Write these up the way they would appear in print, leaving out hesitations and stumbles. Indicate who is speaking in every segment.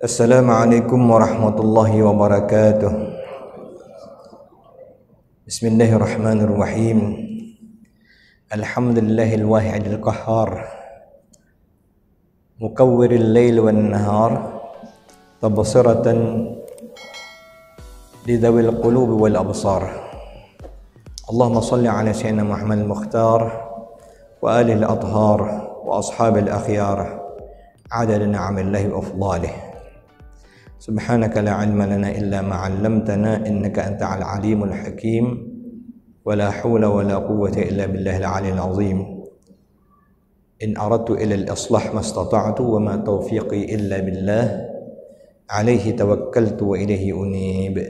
Speaker 1: Assalamualaikum warahmatullahi wabarakatuh. Bismillahirrahmanirrahim. Alhamdulillahil wahidil qahhar, mukawwiril lail wan nahar, tabsiratan lidawil qulubi wal absar. Allahumma salli ala sayyidina Muhammadil Mukhtar wa alihi al-athhar wa ashabil akhyar adada ni'amillahi wa afdalih. Subhanaka la ilma lana illa ma 'allamtana innaka antal alimul hakim wa la hawla wa la quwwata illa billahil aliyyil azim. In aradtu ila al-islah mastata'tu wa ma tawfiqi illa billah alaihi tawakkaltu wa ilaihi unib.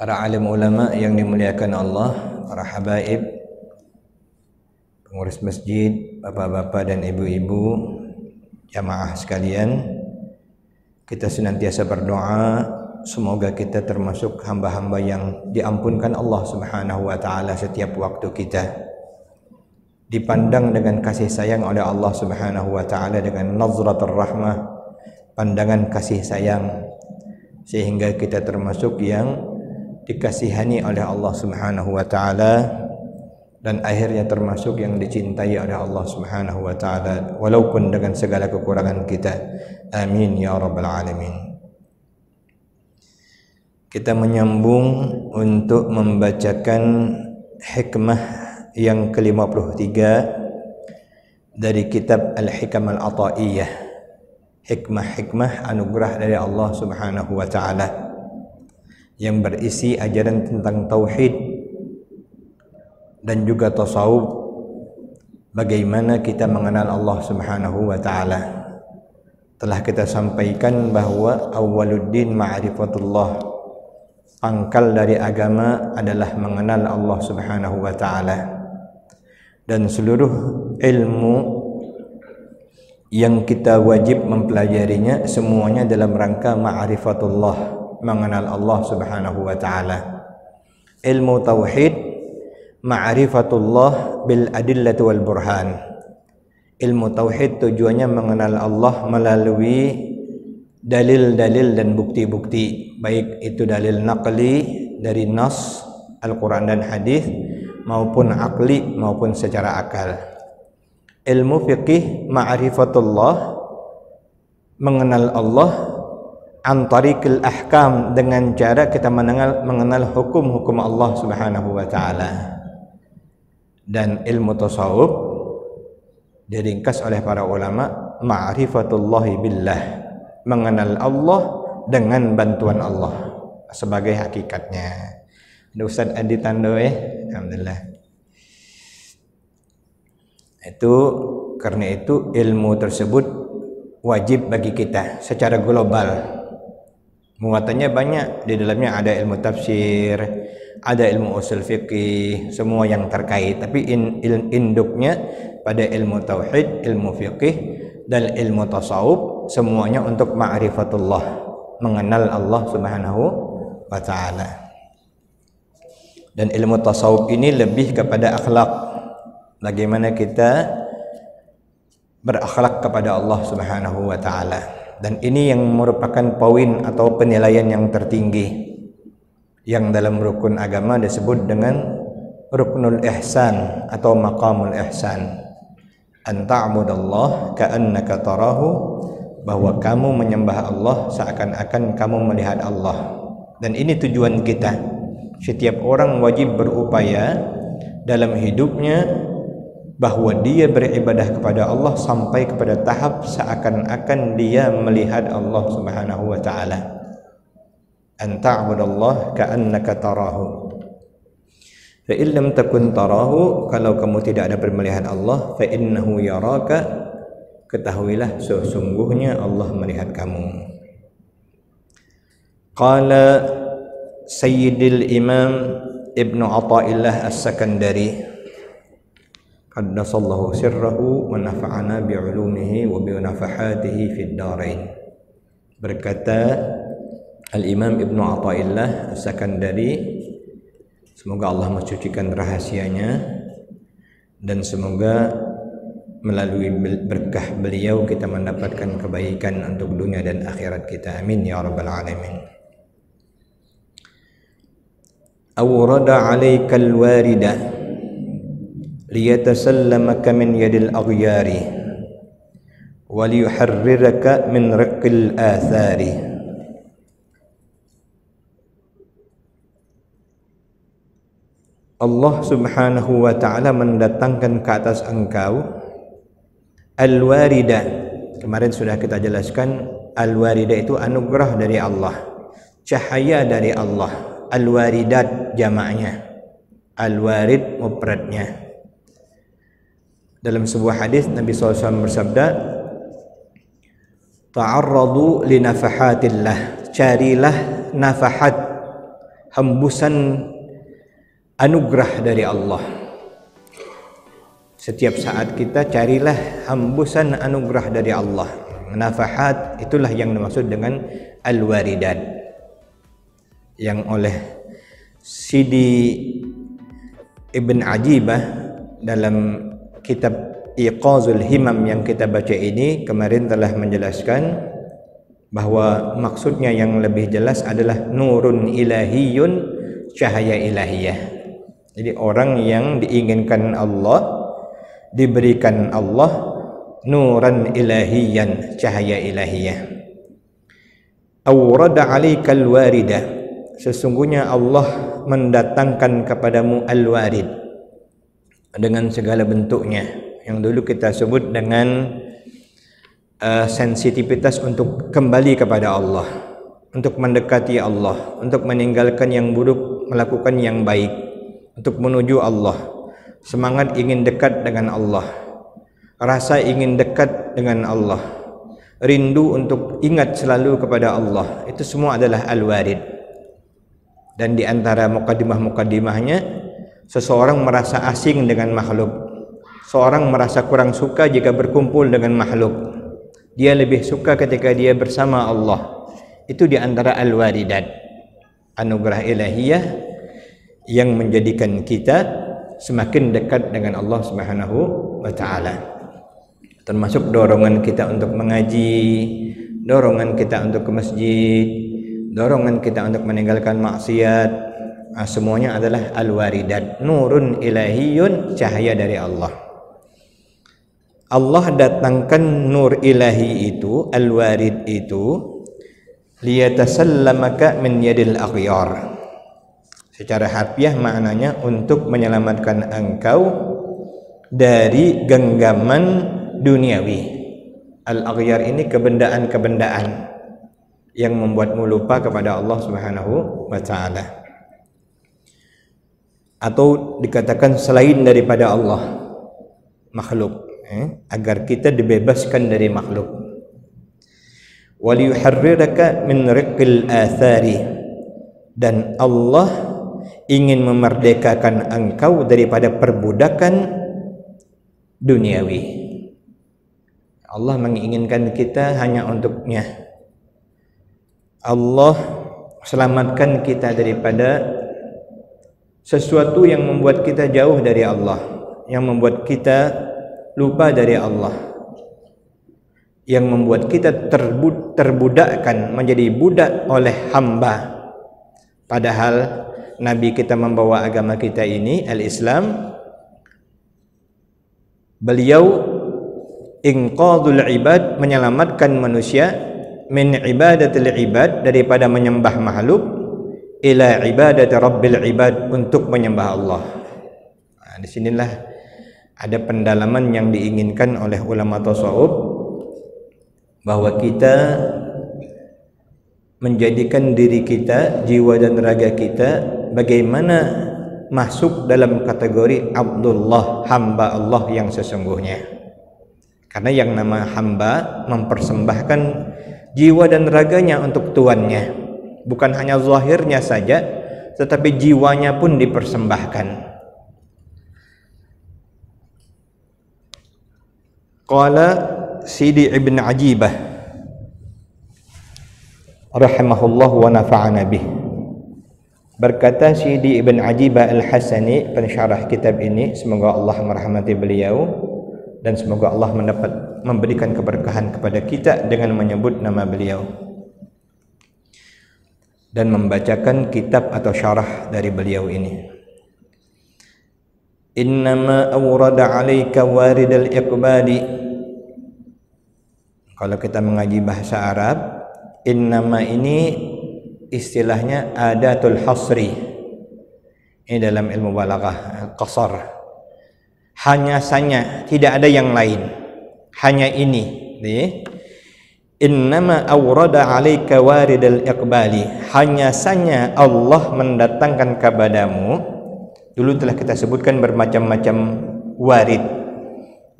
Speaker 1: Para alim ulama yang dimuliakan Allah, para habaib, pengurus masjid, bapak-bapak dan ibu-ibu, jamaah sekalian, kita senantiasa berdoa semoga kita termasuk hamba-hamba yang diampunkan Allah Subhanahu wa taala setiap waktu kita, dipandang dengan kasih sayang oleh Allah Subhanahu wa taala dengan nazratur rahmah, pandangan kasih sayang, sehingga kita termasuk yang dikasihani oleh Allah Subhanahu wa taala dan akhirnya termasuk yang dicintai oleh Allah Subhanahu wa taala walaupun dengan segala kekurangan kita. Amin ya rabbal alamin. Kita menyambung untuk membacakan hikmah yang ke-53 dari kitab Al-Hikam Al-Ata'iyah. Hikmah-hikmah anugerah dari Allah Subhanahu wa taala yang berisi ajaran tentang tauhid dan juga tasawuf, bagaimana kita mengenal Allah Subhanahu wa taala. Telah kita sampaikan bahwa awwaluddin ma'rifatullah, pangkal dari agama adalah mengenal Allah Subhanahu wa taala, dan seluruh ilmu yang kita wajib mempelajarinya semuanya dalam rangka ma'rifatullah, mengenal Allah Subhanahu wa taala. Ilmu tauhid ma'rifatullah bil adillati wal burhan. Ilmu tauhid tujuannya mengenal Allah melalui dalil-dalil dan bukti-bukti, baik itu dalil naqli dari nas Al-Quran dan hadis, maupun akli maupun secara akal. Ilmu fiqih ma'rifatullah, mengenal Allah antarikil ahkam, dengan cara kita mengenal hukum-hukum Allah Subhanahu wa taala. Dan ilmu tasawuf diringkas oleh para ulama ma'rifatullahi billah, mengenal Allah dengan bantuan Allah sebagai hakikatnya. Ada Ustaz Adi Tandoe, alhamdulillah. Karena itu ilmu tersebut wajib bagi kita secara global. Muatannya banyak, di dalamnya ada ilmu tafsir, ada ilmu usul fiqih, semua yang terkait. Tapi induknya pada ilmu tauhid, ilmu fiqih dan ilmu tasawuf, semuanya untuk ma'rifatullah, mengenal Allah Subhanahu wa taala. Dan ilmu tasawuf ini lebih kepada akhlak, bagaimana kita berakhlak kepada Allah Subhanahu wa taala. Dan ini yang merupakan poin atau penilaian yang tertinggi, yang dalam rukun agama disebut dengan ruknul ihsan atau maqamul ihsan. An ta'budallah ka'annaka tarahu, bahwa kamu menyembah Allah seakan-akan kamu melihat Allah. Dan ini tujuan kita. Setiap orang wajib berupaya dalam hidupnya bahwa dia beribadah kepada Allah sampai kepada tahap seakan-akan dia melihat Allah Subhanahu wa taala. An ta'budallah ka'annaka tarahu. Fa in lam takun tarahu, kalau kamu tidak ada melihat Allah, fa innahu yaraka, ketahuilah sesungguhnya Allah melihat kamu. Qala Sayyidil Imam Ibnu Athaillah As-Sakandari qaddasallahu sirrahu wa nafa'ana bi'ulumihi wa binafahatihi fid darain. Berkata Al-Imam Ibnu Athaillah As-Sakandari, semoga Allah mensucikan rahasianya dan semoga melalui berkah beliau kita mendapatkan kebaikan untuk dunia dan akhirat kita. Amin ya rabbal alamin. Awrada 'alaikal warida liyatasallamaka min yadil aghyari wa liyuharriraka min riqqil athari. Allah subhanahu wa ta'ala mendatangkan ke atas engkau al-warida. Kemarin sudah kita jelaskan, al-warida itu anugerah dari Allah, cahaya dari Allah. Al-waridat jamaknya, al-warid mufradnya. Dalam sebuah hadis Nabi SAW bersabda, ta'arradu li nafahatillah, carilah nafahat, hembusan anugerah dari Allah. Setiap saat kita carilah hembusan anugerah dari Allah. Nafahat itulah yang dimaksud dengan al-waridat, yang oleh Sidi Ibn Ajibah dalam kitab Iqazul Himam yang kita baca ini kemarin telah menjelaskan bahwa maksudnya yang lebih jelas adalah nurun ilahiyun, cahaya ilahiyah. Jadi orang yang diinginkan Allah, diberikan Allah nuran ilahiyan, cahaya ilahiyah. Awrada 'alaikal warida, sesungguhnya Allah mendatangkan kepadamu al-warid dengan segala bentuknya, yang dulu kita sebut dengan sensitivitas untuk kembali kepada Allah, untuk mendekati Allah, untuk meninggalkan yang buruk, melakukan yang baik, untuk menuju Allah, semangat ingin dekat dengan Allah, rasa ingin dekat dengan Allah, rindu untuk ingat selalu kepada Allah. Itu semua adalah al-warid. Dan di antara mukaddimah-mukaddimahnya, seseorang merasa asing dengan makhluk, seorang merasa kurang suka jika berkumpul dengan makhluk, dia lebih suka ketika dia bersama Allah. Itu di antara al-waridat, anugerah ilahiyah yang menjadikan kita semakin dekat dengan Allah Subhanahu wa ta'ala. Termasuk dorongan kita untuk mengaji, dorongan kita untuk ke masjid, dorongan kita untuk meninggalkan maksiat, semuanya adalah al-waridat, nurun ilahiyun, cahaya dari Allah. Allah datangkan nur ilahi itu, al-warid itu, liyatasallamaka min yadil aghyar. Secara harfiah maknanya untuk menyelamatkan engkau dari genggaman duniawi. Al-aghyar ini kebendaan-kebendaan yang membuatmu lupa kepada Allah Subhanahu wa ta'ala, atau dikatakan selain daripada Allah, makhluk, agar kita dibebaskan dari makhluk. Waliyuharriraka min riqqil athari, dan Allah ingin memerdekakan engkau daripada perbudakan duniawi. Allah menginginkan kita hanya untuknya. Allah selamatkan kita daripada sesuatu yang membuat kita jauh dari Allah, yang membuat kita lupa dari Allah, yang membuat kita terbudakkan, menjadi budak oleh hamba. Padahal Nabi kita membawa agama kita ini, al-Islam, beliau inqadhul ibad, menyelamatkan manusia, min ibadatil ibad, daripada menyembah makhluk, ila ibadati rabbil ibad, untuk menyembah Allah. Nah, disinilah ada pendalaman yang diinginkan oleh ulama tasawuf, bahwa kita menjadikan diri kita, jiwa dan raga kita, bagaimana masuk dalam kategori Abdullah, hamba Allah yang sesungguhnya. Karena yang nama hamba mempersembahkan jiwa dan raganya untuk tuannya, bukan hanya zahirnya saja, tetapi jiwanya pun dipersembahkan. Qala Sidi Ibn Ajibah rahimahullah wa nafa'ana bih, berkata Sidi Ibn Ajibah Al-Hasani, pensyarah kitab ini, semoga Allah merahmati beliau, dan semoga Allah memberikan keberkahan kepada kita dengan menyebut nama beliau dan membacakan kitab atau syarah dari beliau ini. Innama awrada 'alaika waridal iqbali. Kalau kita mengaji bahasa Arab, innama ini istilahnya adatul hasri. Ini dalam ilmu balaghah, qasar. Hanya saja, tidak ada yang lain. Hanya ini. Innama awrada 'alaika waridal iqbali. Hanya saja Allah mendatangkan kepadamu. Dulu telah kita sebutkan bermacam-macam warid.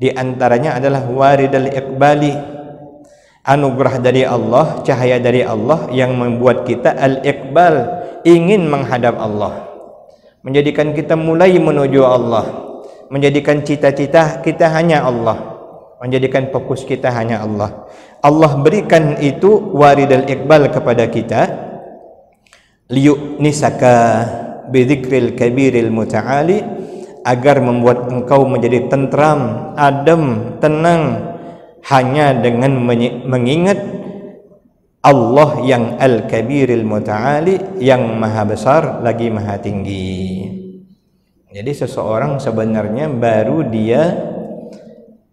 Speaker 1: Di antaranya adalah waridal iqbali, anugerah dari Allah, cahaya dari Allah yang membuat kita al-iqbal, ingin menghadap Allah, menjadikan kita mulai menuju Allah, menjadikan cita-cita kita hanya Allah, menjadikan fokus kita hanya Allah. Allah berikan itu waridal iqbal kepada kita liyu'nisaka bidzikril kabiril muta'ali, agar membuat engkau menjadi tentram, adem, tenang hanya dengan mengingat Allah yang al-kabiril muta'ali, yang maha besar lagi maha tinggi. Jadi seseorang sebenarnya baru dia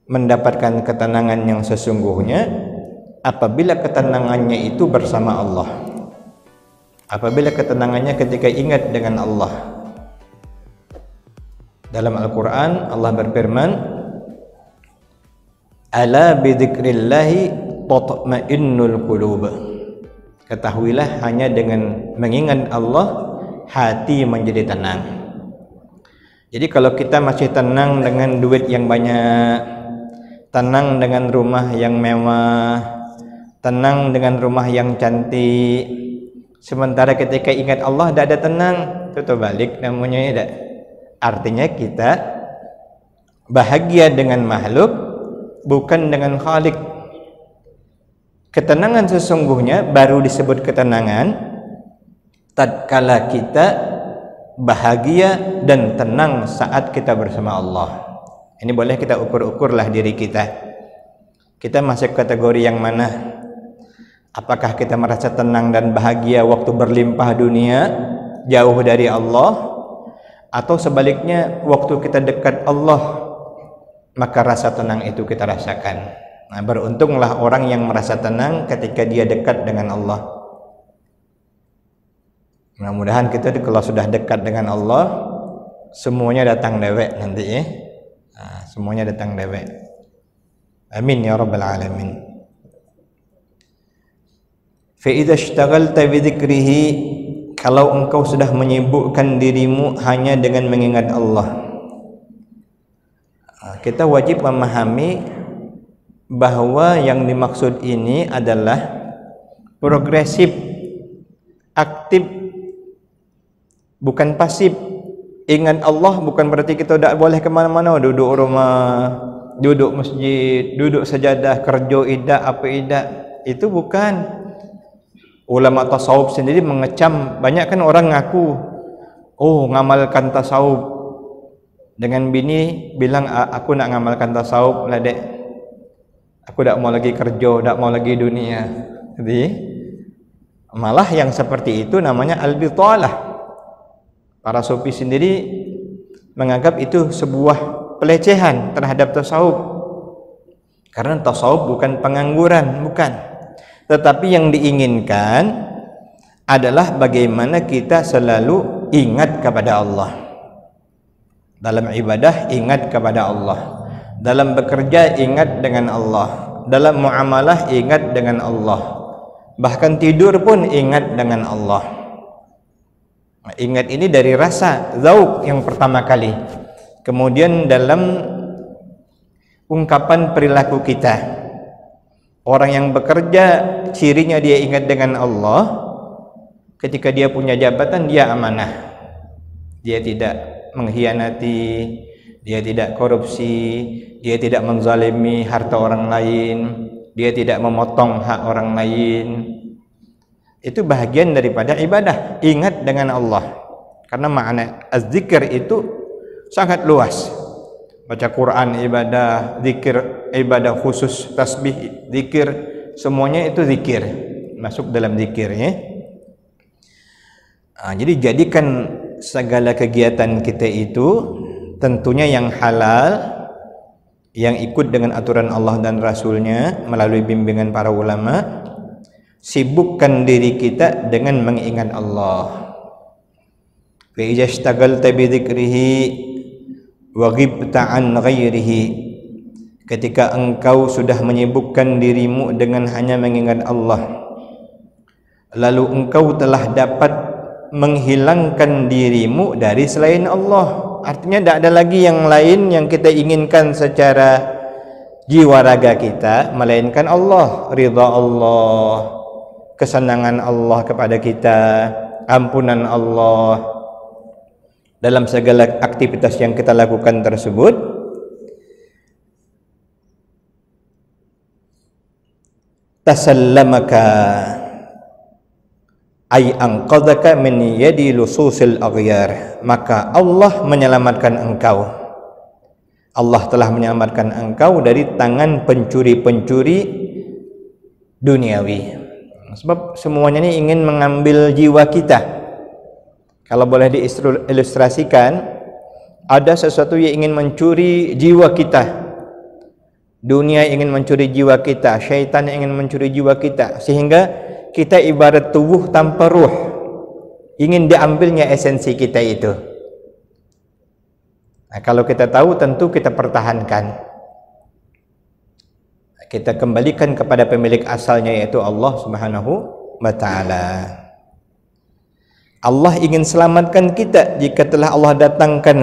Speaker 1: mendapatkan ketenangan yang sesungguhnya apabila ketenangannya itu bersama Allah, apabila ketenangannya ketika ingat dengan Allah. Dalam Al-Quran Allah berfirman, ala bidzikrillahi tatma'innul qulub. Ketahuilah hanya dengan mengingat Allah hati menjadi tenang. Jadi kalau kita masih tenang dengan duit yang banyak, tenang dengan rumah yang mewah, tenang dengan rumah yang cantik, sementara ketika ingat Allah tidak ada tenang, itu terbalik namanya ya. Artinya kita bahagia dengan makhluk, bukan dengan Khalik. Ketenangan sesungguhnya baru disebut ketenangan tatkala kita bahagia dan tenang saat kita bersama Allah. Ini boleh kita ukur-ukurlah diri kita. Kita masuk kategori yang mana? Apakah kita merasa tenang dan bahagia waktu berlimpah dunia, jauh dari Allah, atau sebaliknya waktu kita dekat Allah maka rasa tenang itu kita rasakan. Nah, beruntunglah orang yang merasa tenang ketika dia dekat dengan Allah. Mudah-mudahan kita kalau sudah dekat dengan Allah, semuanya datang dewek nanti ya. Nah, semuanya datang dewek. Amin ya rabbal alamin. Fa idza ishtaghalta bi dzikrihi, kalau engkau sudah menyibukkan dirimu hanya dengan mengingat Allah, kita wajib memahami bahwa yang dimaksud ini adalah progresif, aktif, bukan pasif. Ingat Allah bukan berarti kita tidak boleh kemana-mana, duduk rumah, duduk masjid, duduk sajadah, kerja idak, apa idak. Itu bukan. Ulama tasawuf sendiri mengecam, banyak kan orang ngaku, oh ngamalkan tasawuf, dengan bini bilang aku nak ngamalkan tasawuf lah dek, aku tak mau lagi kerja, tak mau lagi dunia. Jadi malah yang seperti itu namanya al-bitalah. Para sufi sendiri menganggap itu sebuah pelecehan terhadap tasawuf, karena tasawuf bukan pengangguran, bukan. Tetapi yang diinginkan adalah bagaimana kita selalu ingat kepada Allah. Dalam ibadah ingat kepada Allah, dalam bekerja ingat dengan Allah, dalam muamalah ingat dengan Allah, bahkan tidur pun ingat dengan Allah. Ingat ini dari rasa zauq yang pertama kali, kemudian dalam ungkapan perilaku kita. Orang yang bekerja cirinya dia ingat dengan Allah. Ketika dia punya jabatan dia amanah, dia tidak mengkhianati, dia tidak korupsi, dia tidak menzalimi harta orang lain, dia tidak memotong hak orang lain. Itu bahagian daripada ibadah, ingat dengan Allah. Karena makna az-zikr itu sangat luas. baca Quran ibadah, zikir ibadah khusus, tasbih zikir, semuanya itu zikir, masuk dalam zikir ya. Jadi jadikan segala kegiatan kita itu tentunya yang halal, yang ikut dengan aturan Allah dan Rasulnya melalui bimbingan para ulama. Sibukkan diri kita dengan mengingat Allah. Fa idza ishtaghalta bi dzikrihi wa ghibta an ghairihi, ketika engkau sudah menyibukkan dirimu dengan hanya mengingat Allah, lalu engkau telah dapat menghilangkan dirimu dari selain Allah. Artinya tidak ada lagi yang lain yang kita inginkan secara jiwa raga kita melainkan Allah, ridha Allah, kesenangan Allah kepada kita, ampunan Allah dalam segala aktivitas yang kita lakukan tersebut. Tasallamaka ay anqadhaka min yadi lususil aghyar, maka Allah menyelamatkan engkau. Allah telah menyelamatkan engkau dari tangan pencuri-pencuri duniawi. Sebab semuanya ini ingin mengambil jiwa kita. Kalau boleh diilustrasikan, ada sesuatu yang ingin mencuri jiwa kita. Dunia ingin mencuri jiwa kita, syaitan ingin mencuri jiwa kita, sehingga kita ibarat tubuh tanpa ruh, ingin diambilnya esensi kita itu. Nah, kalau kita tahu, tentu kita pertahankan. Kita kembalikan kepada pemilik asalnya, yaitu Allah Subhanahu wa Ta'ala. Allah ingin selamatkan kita jika telah Allah datangkan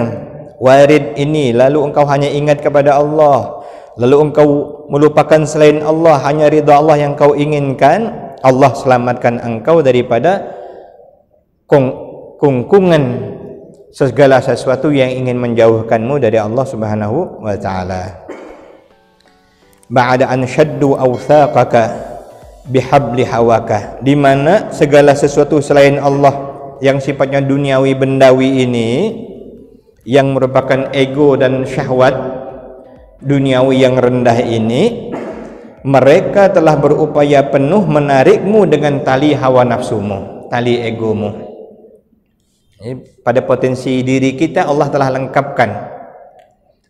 Speaker 1: warid ini, lalu engkau hanya ingat kepada Allah, lalu engkau melupakan selain Allah, hanya ridha Allah yang kau inginkan, Allah selamatkan engkau daripada kungkungan segala sesuatu yang ingin menjauhkanmu dari Allah Subhanahu wa Ta'ala. Ba'da an shaddu awthaqaka bihabli hawaka, di mana segala sesuatu selain Allah yang sifatnya duniawi bendawi ini, yang merupakan ego dan syahwat duniawi yang rendah ini, mereka telah berupaya penuh menarikmu dengan tali hawa nafsumu, tali egomu. Pada potensi diri kita Allah telah lengkapkan.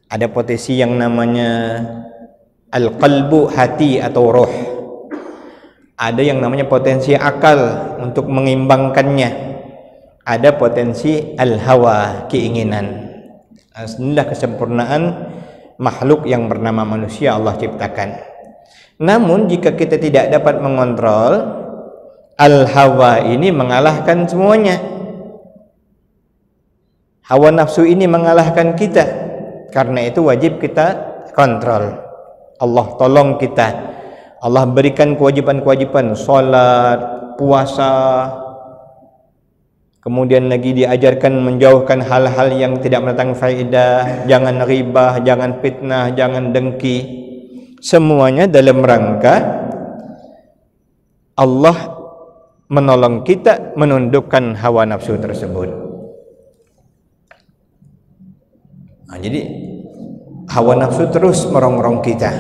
Speaker 1: Ada potensi yang namanya al-qalbu, hati atau roh. Ada yang namanya potensi akal untuk mengimbangkannya. Ada potensi al-hawa, keinginan. Inilah kesempurnaan makhluk yang bernama manusia Allah ciptakan. Namun jika kita tidak dapat mengontrol, al-hawa ini mengalahkan semuanya. Hawa nafsu ini mengalahkan kita. Karena itu wajib kita kontrol. Allah tolong kita. Allah berikan kewajiban-kewajiban, salat, puasa, kemudian lagi diajarkan menjauhkan hal-hal yang tidak mendatangkan faedah, jangan ghibah, jangan fitnah, jangan dengki. Semuanya dalam rangka Allah menolong kita menundukkan hawa nafsu tersebut. Nah, jadi hawa nafsu terus merongrong kita.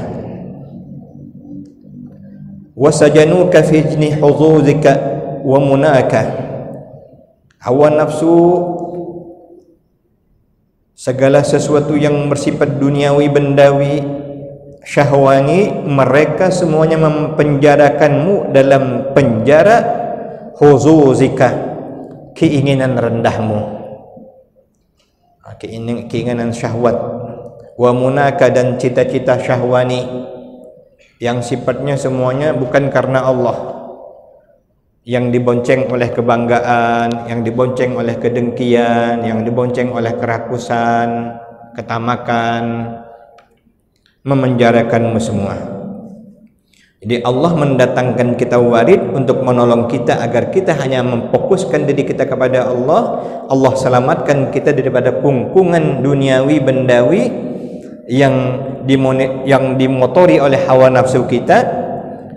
Speaker 1: Wasajanuka fi jni huzuzika wa munaka. Hawa nafsu, segala sesuatu yang bersifat duniawi bendawi, syahwani, mereka semuanya mempenjarakanmu dalam penjara huzuzika, keinginan rendahmu, keinginan syahwat, wa munaka, dan cita-cita syahwani yang sifatnya semuanya bukan karena Allah, yang dibonceng oleh kebanggaan, yang dibonceng oleh kedengkian, yang dibonceng oleh kerakusan, ketamakan, memenjarakanmu semua. Jadi Allah mendatangkan kita warid untuk menolong kita agar kita hanya memfokuskan diri kita kepada Allah. Allah selamatkan kita daripada kungkungan duniawi bendawi yang dimotori oleh hawa nafsu kita,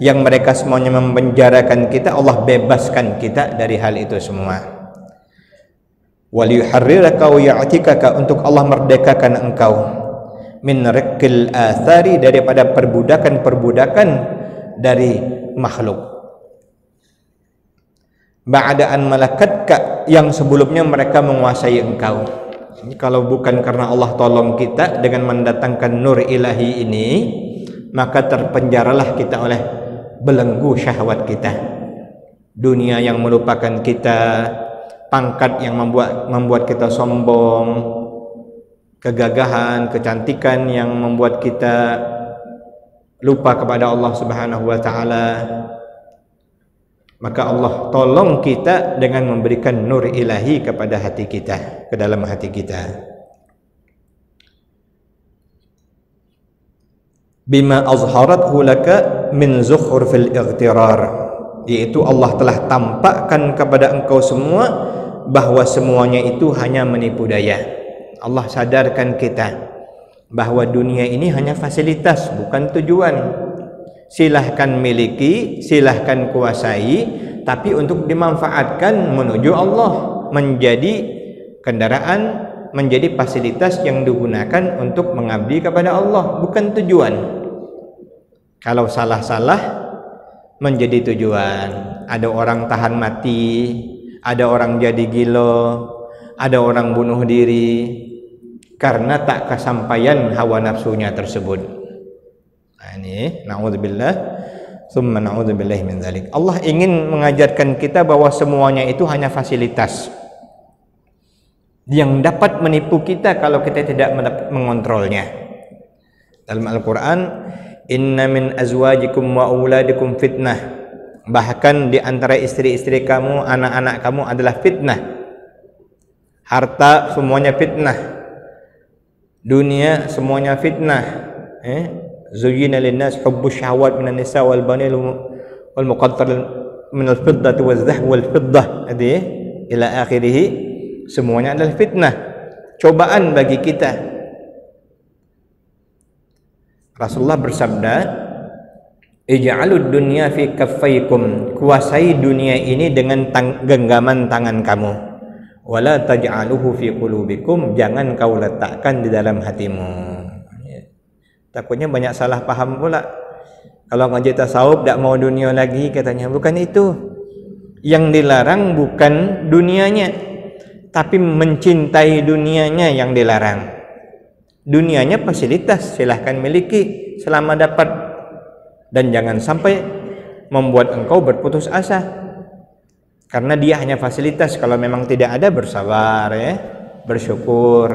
Speaker 1: yang mereka semuanya memenjarakan kita. Allah bebaskan kita dari hal itu semua. Waliyuharriraka wa ya'tikaka, untuk Allah merdekakan engkau. min riqqil athari, daripada perbudakan-perbudakan dari makhluk. Ba'da an malakatka, yang sebelumnya mereka menguasai engkau. Ini kalau bukan karena Allah tolong kita dengan mendatangkan nur ilahi ini, maka terpenjaralah kita oleh belenggu syahwat kita. Dunia yang melupakan kita, pangkat yang membuat kita sombong, kegagahan, kecantikan yang membuat kita lupa kepada Allah Subhanahu wa taala. Maka Allah tolong kita dengan memberikan nur ilahi kepada hati kita, ke dalam hati kita. Bima azharathu laka min zukhrufil ightirar, yaitu Allah telah tampakkan kepada engkau semua bahwa semuanya itu hanya menipu daya. Allah sadarkan kita bahwa dunia ini hanya fasilitas, bukan tujuan. Silahkan miliki, silahkan kuasai, tapi untuk dimanfaatkan menuju Allah, menjadi kendaraan, menjadi fasilitas yang digunakan untuk mengabdi kepada Allah, bukan tujuan. Kalau salah-salah menjadi tujuan. Ada orang tahan mati, ada orang jadi gila, ada orang bunuh diri karena tak kesampaian hawa nafsunya tersebut. Ini na'udzubillah summa na'udzubillah min dzalik. Allah ingin mengajarkan kita bahwa semuanya itu hanya fasilitas yang dapat menipu kita kalau kita tidak mengontrolnya. Dalam Al-Qur'an, inna min azwajikum wa auladikum fitnah, bahkan di antara istri-istri kamu, anak-anak kamu adalah fitnah. Harta semuanya fitnah, dunia semuanya fitnah. Zuyyina linnas hubbus syahawat minan nisa wal banil wal muqattar min al fiddati waz zahab wal fiddah, ila akhirih. Semuanya adalah fitnah, cobaan bagi kita. Rasulullah bersabda, ij'alud dunya fi kaffaikum, kuasai dunia ini dengan genggaman tangan kamu. Wala taj'aluhu fi qulubikum, jangan kau letakkan di dalam hatimu. Takutnya banyak salah paham pula. Kalau ngaji tasawuf tak mau dunia lagi katanya. Bukan itu. Yang dilarang bukan dunianya, tapi mencintai dunianya yang dilarang. Dunianya fasilitas, silahkan miliki selama dapat. Dan jangan sampai membuat engkau berputus asa. Karena dia hanya fasilitas. Kalau memang tidak ada, bersabar ya, bersyukur.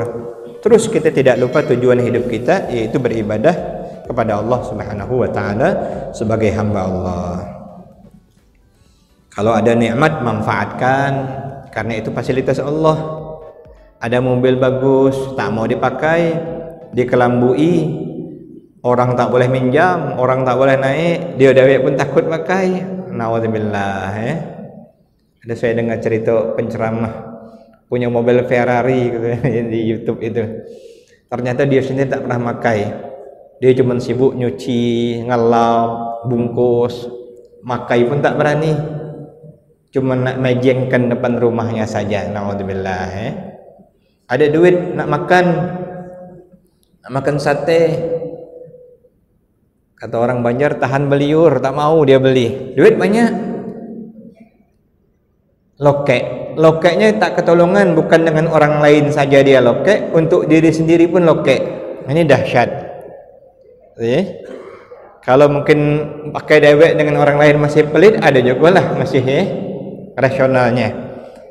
Speaker 1: Terus kita tidak lupa tujuan hidup kita, yaitu beribadah kepada Allah Subhanahu wa taala sebagai hamba Allah. Kalau ada nikmat, manfaatkan, karena itu fasilitas Allah. Ada mobil bagus, tak mau dipakai, dikelambui, orang tak boleh minjam, orang tak boleh naik, dia dewek pun takut pakai. Nauzubillah ya. Ada saya dengar cerita penceramah punya mobil Ferrari di YouTube itu. Ternyata dia sendiri tak pernah pakai. Dia cuma sibuk nyuci, ngelap, bungkus, makai pun tak berani. Cuma nak mejengkan depan rumahnya saja. Naudzubillah ya. Ada duit nak makan sate. Kata orang Banjar, tahan beliur, tak mau dia beli. Duit banyak. Lokeknya tak ketolongan, bukan dengan orang lain saja dia lokek, untuk diri sendiri pun lokek. Ini dahsyat. Kalau mungkin pakai dewek dengan orang lain masih pelit, ada juga lah masih rasionalnya.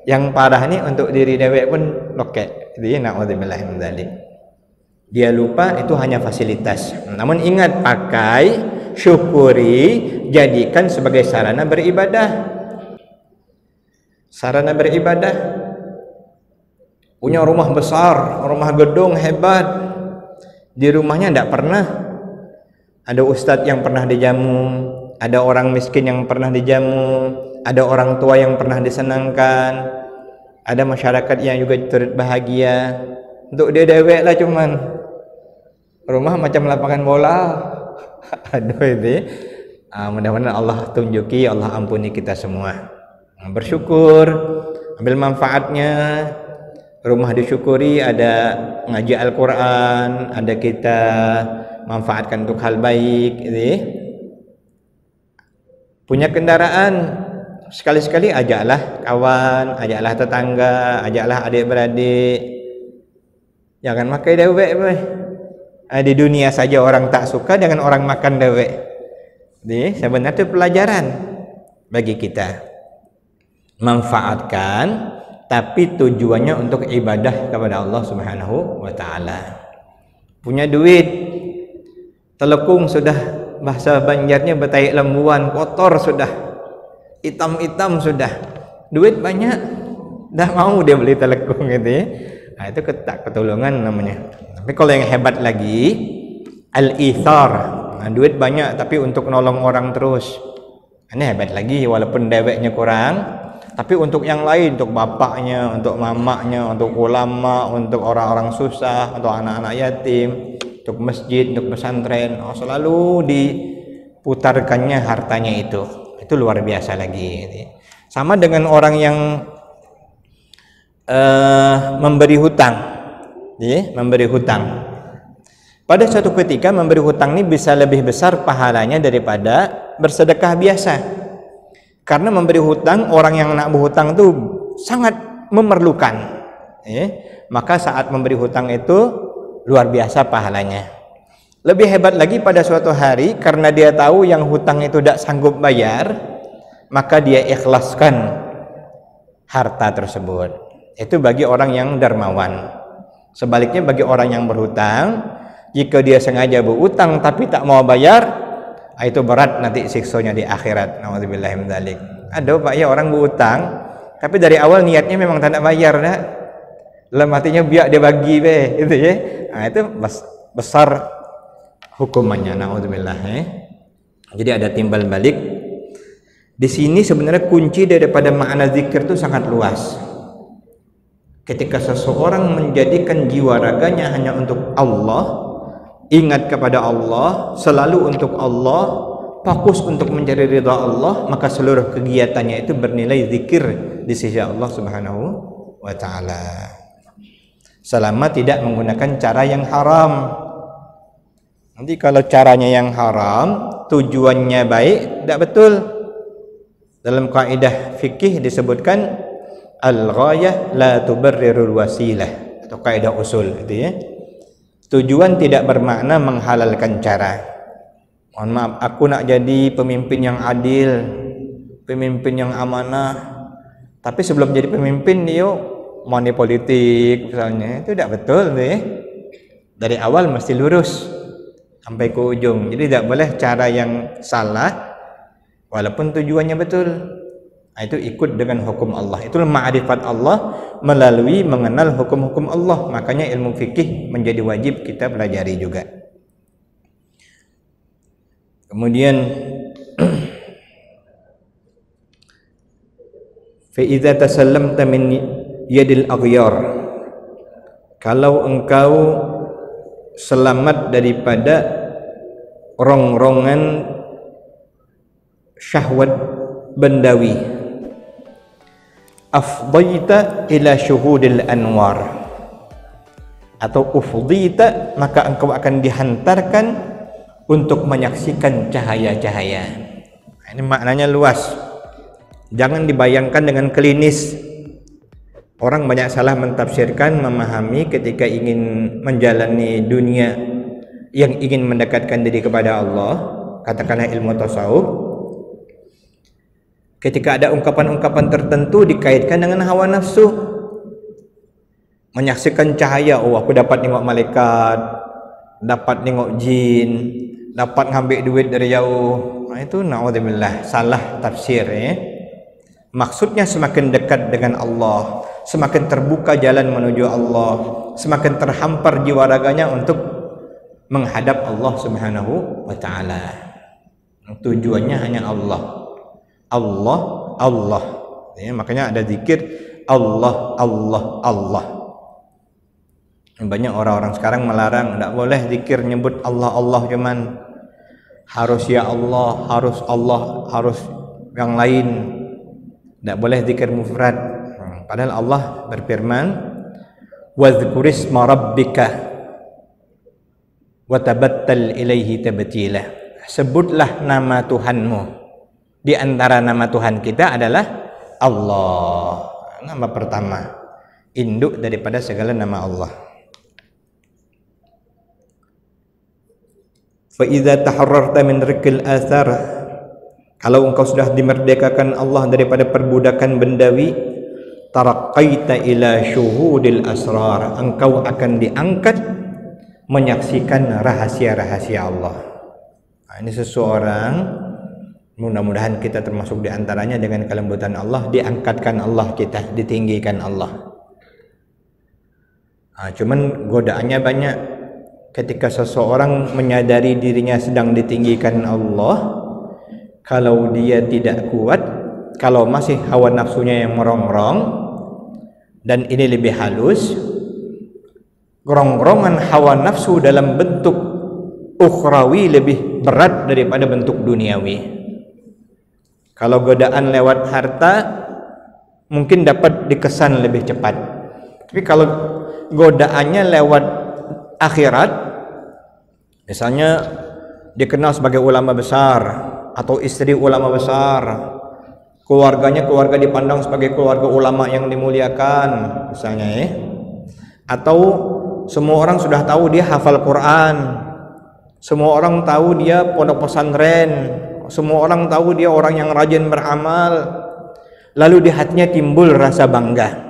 Speaker 1: Yang parah ni untuk diri dewek pun lokek. Jadi na'udzubillah min dzalik. Dia lupa itu hanya fasilitas. Namun ingat, pakai, syukuri, jadikan sebagai sarana beribadah. Sarana beribadah. Punya rumah besar, rumah gedung hebat, di rumahnya tidak pernah ada ustadz yang pernah dijamu, ada orang miskin yang pernah dijamu, ada orang tua yang pernah disenangkan, ada masyarakat yang juga turut bahagia. Untuk dia dewek lah, cuman rumah macam lapangan bola. Aduh itu. Mudah-mudahan Allah tunjuki, Allah ampuni kita semua. Bersyukur, ambil manfaatnya, rumah disyukuri, ada ngaji Al-Quran, ada kita manfaatkan untuk hal baik, gitu ya. Punya kendaraan, sekali-sekali ajaklah kawan, ajaklah tetangga, ajaklah adik-beradik. Jangan makai dewek, di dunia saja orang tak suka, dengan orang makan dewek. Jadi sebenarnya itu pelajaran bagi kita. Manfaatkan, tapi tujuannya untuk ibadah kepada Allah Subhanahu wa taala. Punya duit, telekung sudah, bahasa Banjarnya betai lembuan, kotor sudah, hitam-hitam sudah, duit banyak, dah mau dia beli telekung gitu ya. Nah, itu tak ketulungan namanya. Tapi kalau yang hebat lagi, al-ithar. Nah, duit banyak tapi untuk nolong orang terus, ini hebat lagi, walaupun deweknya kurang, tapi untuk yang lain, untuk bapaknya, untuk mamaknya, untuk ulama, untuk orang-orang susah, untuk anak-anak yatim, untuk masjid, untuk pesantren, selalu diputarkannya hartanya itu luar biasa lagi. Sama dengan orang yang memberi hutang, memberi hutang. Pada suatu ketika memberi hutang ini bisa lebih besar pahalanya daripada bersedekah biasa. Karena memberi hutang, orang yang nak berhutang itu sangat memerlukan, maka saat memberi hutang itu luar biasa pahalanya. Lebih hebat lagi pada suatu hari, karena dia tahu yang hutang itu tidak sanggup bayar, maka dia ikhlaskan harta tersebut. Itu bagi orang yang dermawan. Sebaliknya bagi orang yang berhutang, jika dia sengaja berhutang tapi tak mau bayar, itu berat nanti siksanya di akhirat. Nauzubillahi min dzalik. Ada Pak ya, orang berhutang tapi dari awal niatnya memang tak nak bayar dah. Dalam hatinya biar dia bagi gitu ya. Nah, itu besar hukumannya. Nauzubillah. Jadi ada timbal balik. Di sini sebenarnya kunci daripada makna zikir itu sangat luas. Ketika seseorang menjadikan jiwa raganya hanya untuk Allah, ingat kepada Allah, selalu untuk Allah, fokus untuk mencari ridha Allah, maka seluruh kegiatannya itu bernilai zikir di sisi Allah Subhanahu wa taala. Selama tidak menggunakan cara yang haram. Nanti kalau caranya yang haram, tujuannya baik, tidak betul. Dalam kaidah fikih disebutkan al-ghayah la tubarrirul wasilah, atau kaidah usul itu ya. Tujuan tidak bermakna menghalalkan cara. Mohon maaf, aku nak jadi pemimpin yang adil, pemimpin yang amanah, tapi sebelum jadi pemimpin dia money politik misalnya, itu tidak betul deh. Dari awal mesti lurus sampai ke ujung. Jadi tidak boleh cara yang salah walaupun tujuannya betul. Nah, itu ikut dengan hukum Allah. Itulah ma'rifat Allah melalui mengenal hukum-hukum Allah. Makanya ilmu fikih menjadi wajib kita pelajari juga. Kemudian fa idza tasallamta min yadil aghyar, kalau engkau selamat daripada rongrongan syahwat bendawi, afdaita ila syuhudil anwar, atau ufdita, maka engkau akan dihantarkan untuk menyaksikan cahaya-cahaya. Ini maknanya luas, jangan dibayangkan dengan klinis. Orang banyak salah mentafsirkan, memahami ketika ingin menjalani dunia yang ingin mendekatkan diri kepada Allah, katakanlah ilmu tasawuf, ketika ada ungkapan-ungkapan tertentu dikaitkan dengan hawa nafsu. Menyaksikan cahaya, oh aku dapat nengok malaikat, dapat nengok jin, dapat ngambil duit dari jauh. Nah, itu naudzubillah, salah tafsir ya. Maksudnya semakin dekat dengan Allah, semakin terbuka jalan menuju Allah, semakin terhampar jiwa raganya untuk menghadap Allah Subhanahu wa taala. Tujuannya hanya Allah. Allah, Allah. Ya, makanya ada zikir Allah, Allah, Allah. Banyak orang-orang sekarang melarang, tidak boleh zikir nyebut Allah, Allah cuman. Harus ya Allah, harus yang lain. Tidak boleh zikir mufrad. Padahal Allah berfirman, wadhkurisma rabbika wa tabattal ilaihi tabtila. Sebutlah nama Tuhanmu. Di antara nama Tuhan kita adalah Allah. Nama pertama, induk daripada segala nama Allah. Fa idza taharrarta min rikil athar, kalau engkau sudah dimerdekakan Allah daripada perbudakan bendawi, taraqqaita ila syuhudil asrar, engkau akan diangkat menyaksikan rahasia-rahasia Allah. Nah, ini seseorang, mudah-mudahan kita termasuk di antaranya, dengan kelembutan Allah diangkatkan Allah kita, ditinggikan Allah. Nah, cuman godaannya banyak. Ketika seseorang menyadari dirinya sedang ditinggikan Allah, kalau dia tidak kuat, kalau masih hawa nafsunya yang merongrong, dan ini lebih halus, rongrongan hawa nafsu dalam bentuk ukhrawi lebih berat daripada bentuk duniawi. Kalau godaan lewat harta mungkin dapat dikesan lebih cepat, tapi kalau godaannya lewat akhirat, misalnya dikenal sebagai ulama besar atau istri ulama besar, keluarganya keluarga dipandang sebagai keluarga ulama yang dimuliakan misalnya, atau semua orang sudah tahu dia hafal Quran, semua orang tahu dia pondok pesantren, semua orang tahu dia orang yang rajin beramal, lalu di hatinya timbul rasa bangga.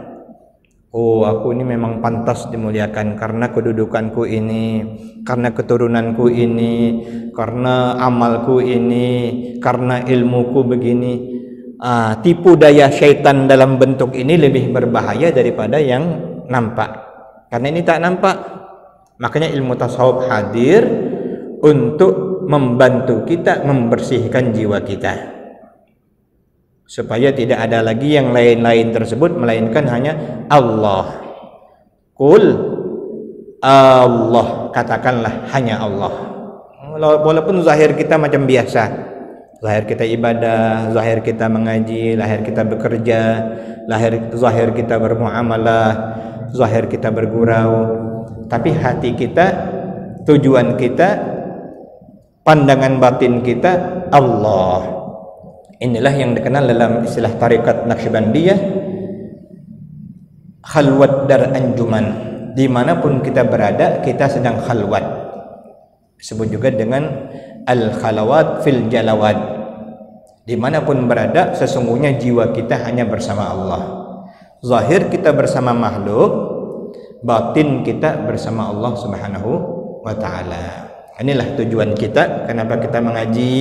Speaker 1: Oh, aku ini memang pantas dimuliakan karena kedudukanku ini, karena keturunanku ini, karena amalku ini, karena ilmuku begini. Tipu daya syaitan dalam bentuk ini lebih berbahaya daripada yang nampak. Karena ini tak nampak, makanya ilmu tasawuf hadir untuk membantu kita membersihkan jiwa kita, supaya tidak ada lagi yang lain-lain tersebut, melainkan hanya Allah. Qul Allah, katakanlah hanya Allah. Walaupun zahir kita macam biasa, zahir kita ibadah, zahir kita mengaji, zahir kita bekerja, zahir kita bermuamalah, zahir kita bergurau, tapi hati kita, tujuan kita, pandangan batin kita Allah. Inilah yang dikenal dalam istilah tarikat Naqsyabandiyah khalwat dar anjuman. Dimanapun kita berada, kita sedang khalwat. Disebut juga dengan al-khalawat fil jalawat. Dimanapun berada, sesungguhnya jiwa kita hanya bersama Allah. Zahir kita bersama makhluk, batin kita bersama Allah Subhanahu wa ta'ala. Inilah tujuan kita, kenapa kita mengaji,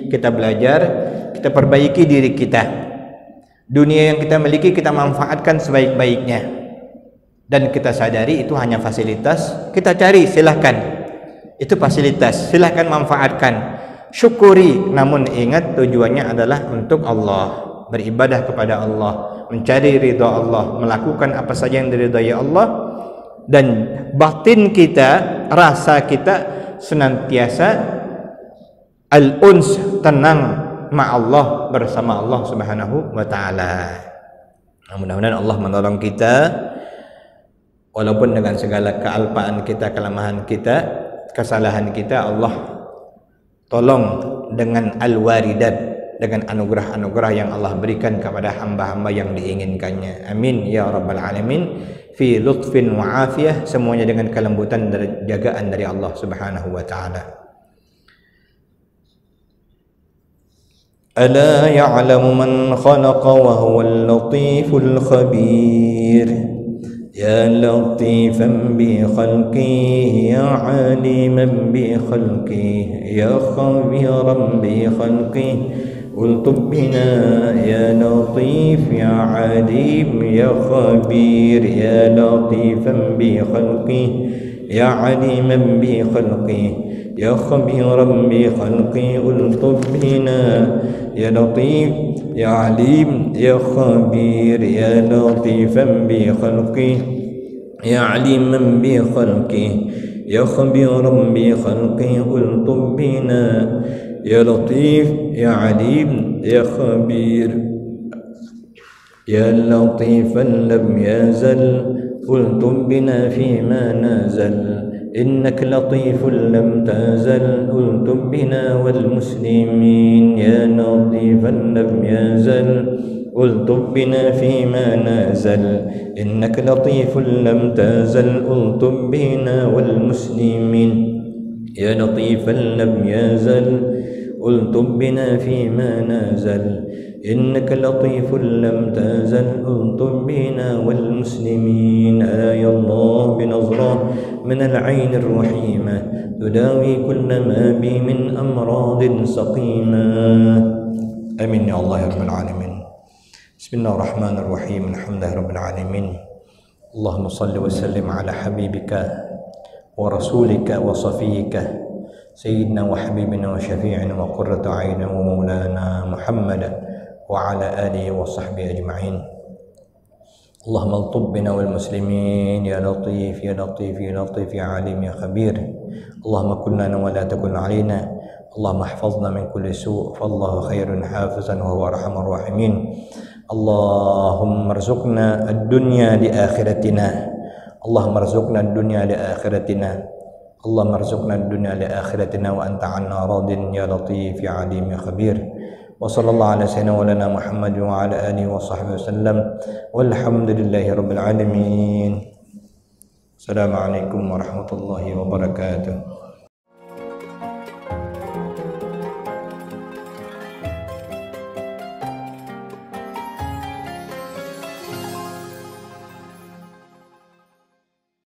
Speaker 1: kita belajar, kita perbaiki diri kita. Dunia yang kita miliki kita manfaatkan sebaik-baiknya, dan kita sadari itu hanya fasilitas. Kita cari, silahkan, itu fasilitas, silahkan manfaatkan, syukuri, namun ingat tujuannya adalah untuk Allah, beribadah kepada Allah, mencari ridha Allah, melakukan apa saja yang diridhai Allah, dan batin kita, rasa kita senantiasa al-uns, tenang ma'allah, bersama Allah Subhanahu wa ta'ala. Mudah-mudahan Allah menolong kita, walaupun dengan segala kealpaan kita, kelemahan kita, kesalahan kita, Allah tolong dengan al-waridat, dengan anugerah-anugerah yang Allah berikan kepada hamba-hamba yang diinginkannya. Amin ya rabbal alamin. Fi lutfin wa afiyah, semuanya dengan kelembutan dan jagaan dari Allah Subhanahu wa ta'ala. Ala ya'lamu man khalaqa wa huwal latiful khabir. Ya latifan bi khalqihi, ya aliman bi khalqihi, ya khabiran bi khalqihi. قلتم بنا يا لطيف يا عليم يا خبير يا لطيفا بخلقه يا عليما بخلقه يا خبيرا بخلقه قلتم بنا يا لطيف يا عليم يا خبير يا لطيفا بخلقه يا عليما بخلقه يا خبيرا بخلقه قلتم بنا يا لطيف يا عليم يا خبير يا لطيفا لم يزل ألطف بنا فيما نزل إنك لطيف لم تزل ألطف بنا والمسلمين يا لطيفا لم يزل ألطف بنا فيما نزل إنك لطيف لم تزل ألطف بنا والمسلمين يا لطيفا لم يزل ألطف بنا فيما نزل إنك لطيف لم تزل ألطف بنا والمسلمين يا الله بنظرة من العين الرحيمة تداوي كل ما بي من أمراض سقيمة آمين يا الله يا رب العالمين. بسم الله الرحمن الرحيم الحمد لله رب العالمين. اللهم صل وسلم على حبيبك ورسولك وصفيك سيدنا وحبيبنا وشفيعنا وقرة عين ومولانا محمد وعلى آله وصحبه أجمعين. اللهم الطب بنا والمسلمين يا لطيف يا لطيف يا لطيف يا عليم يا خبير. اللهم كن لنا ولا تكن علينا. اللهم احفظنا من كل سوء فالله خير حافظا وهو أرحم الراحمين. اللهم ارزقنا الدنيا لآخرتنا. اللهم ارزقنا الدنيا لآخرتنا. اللهم ارزقنا الدنيا لآخرتنا وأنت عنا راض يا لطيف يا عليم يا خبير. وصلى الله على سيدنا ولنا محمد وعلى آله وصحبه وسلم والحمد لله رب العالمين. السلام عليكم ورحمة الله وبركاته.